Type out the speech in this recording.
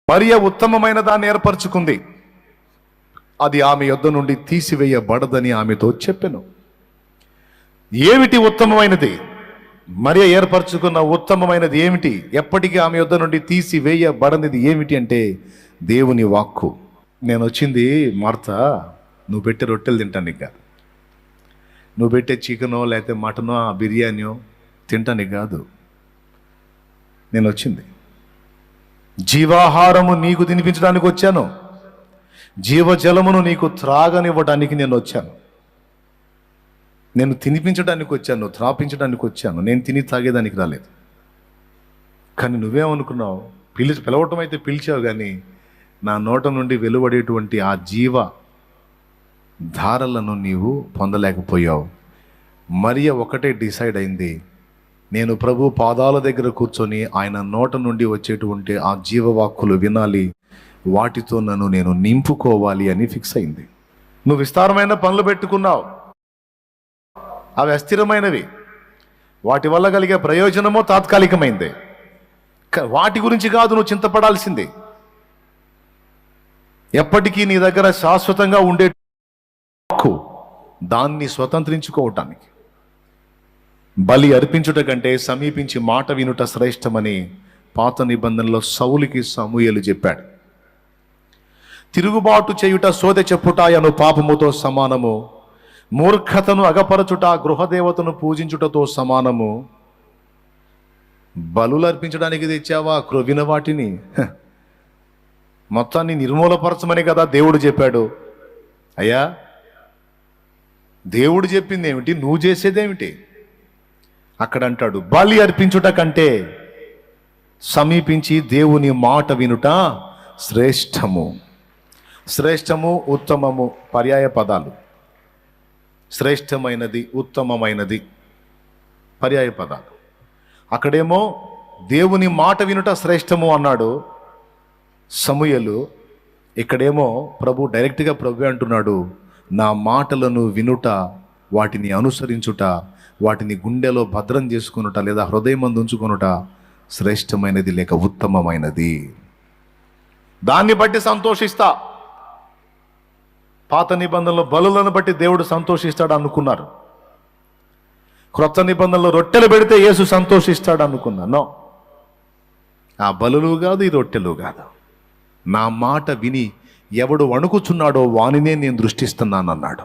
మరియ ఉత్తమమైన దాన్ని ఏర్పరచుకుంది, అది ఆమె యొద్ద నుండి తీసివేయబడదని ఆమెతో చెప్పెను. ఏమిటి ఉత్తమమైనది? మరియ ఏర్పరచుకున్న ఉత్తమమైనది ఏమిటి? ఎప్పటికీ ఆమె యొద్ద నుండి తీసివేయబడనిది ఏమిటి అంటే దేవుని వాక్కు. నేను వచ్చింది మార్త, నువ్వు పెట్టే రొట్టెలు తింటాను, ఇక నువ్వు పెట్టే చికెనో లేకపోతే మటనో బిర్యానీయో తింటాను కాదు. నేను వచ్చింది జీవాహారము నీకు తినిపించడానికి వచ్చాను, జీవజలమును నీకు త్రాగనివ్వడానికి నేను వచ్చాను. నేను తినిపించడానికి వచ్చాను, త్రాపించడానికి వచ్చాను, నేను తిని తాగేదానికి రాలేదు. కానీ నువ్వేమనుకున్నావు? పిలవటం అయితే పిలిచావు, కానీ నా నోట నుండి వెలువడేటువంటి ఆ జీవ ధారలను నీవు పొందలేకపోయావు. మరియ ఒకటే డిసైడ్ అయింది, నేను ప్రభు పాదాల దగ్గర కూర్చొని ఆయన నోట నుండి వచ్చేటువంటి ఆ జీవవాక్కులు వినాలి, వాటితో నేను నింపుకోవాలి అని ఫిక్స్ అయింది. నువ్వు విస్తారమైన పనులు పెట్టుకున్నావు, అవి అస్థిరమైనవి, వాటి వల్ల కలిగే ప్రయోజనమో తాత్కాలికమైంది. వాటి గురించి కాదు నువ్వు చింతపడాల్సింది. ఎప్పటికీ నీ దగ్గర శాశ్వతంగా ఉండే హక్కు, దాన్ని స్వతంత్రించుకోవటానికి బలి అర్పించుట కంటే సమీపించి మాట వినుట శ్రేష్టమని పాత నిబంధనలో సౌలుకి సమూయేలు చెప్పాడు. తిరుగుబాటు చేయుట సోదె చెప్పుట అను పాపముతో సమానము, మూర్ఖతను అగపరచుట గృహదేవతను పూజించుటతో సమానము. బలులు అర్పించడానికి తెచ్చావా క్రొవిన వాటిని? మొత్తాన్ని నిర్మూలపరచమని కదా దేవుడు చెప్పాడు. అయ్యా, దేవుడు చెప్పింది ఏమిటి, నువ్వు చేసేదేమిటి? అక్కడ అంటాడు, బలి అర్పించుట కంటే సమీపించి దేవుని మాట వినుట శ్రేష్టము. శ్రేష్టము, ఉత్తమము పర్యాయ పదాలు. శ్రేష్టమైనది, ఉత్తమమైనది పర్యాయ పదాలు. అక్కడేమో దేవుని మాట వినుట శ్రేష్టము అన్నాడు సమూయేలు, ఇక్కడేమో డైరెక్ట్గా ప్రభు అంటున్నాడు, నా మాటలను వినుట, వాటిని అనుసరించుట, వాటిని గుండెలో భద్రం చేసుకునుట లేదా హృదయమందు ఉంచుకొనుట శ్రేష్టమైనది లేక ఉత్తమమైనది. దాన్ని బట్టి సంతోషిస్తా. పాత నిబంధనలో బలులను బట్టి దేవుడు సంతోషిస్తాడు అనుకున్నారు. క్రొత్త నిబంధనలో రొట్టెలు పెడితే యేసు సంతోషిస్తాడు అనుకున్నాను. ఆ బలులు కాదు, ఈ రొట్టెలు కాదు. నా మాట విని ఎవడు వణుకుచున్నాడో వానినే నేను దృష్టిస్తున్నాను అన్నాడు.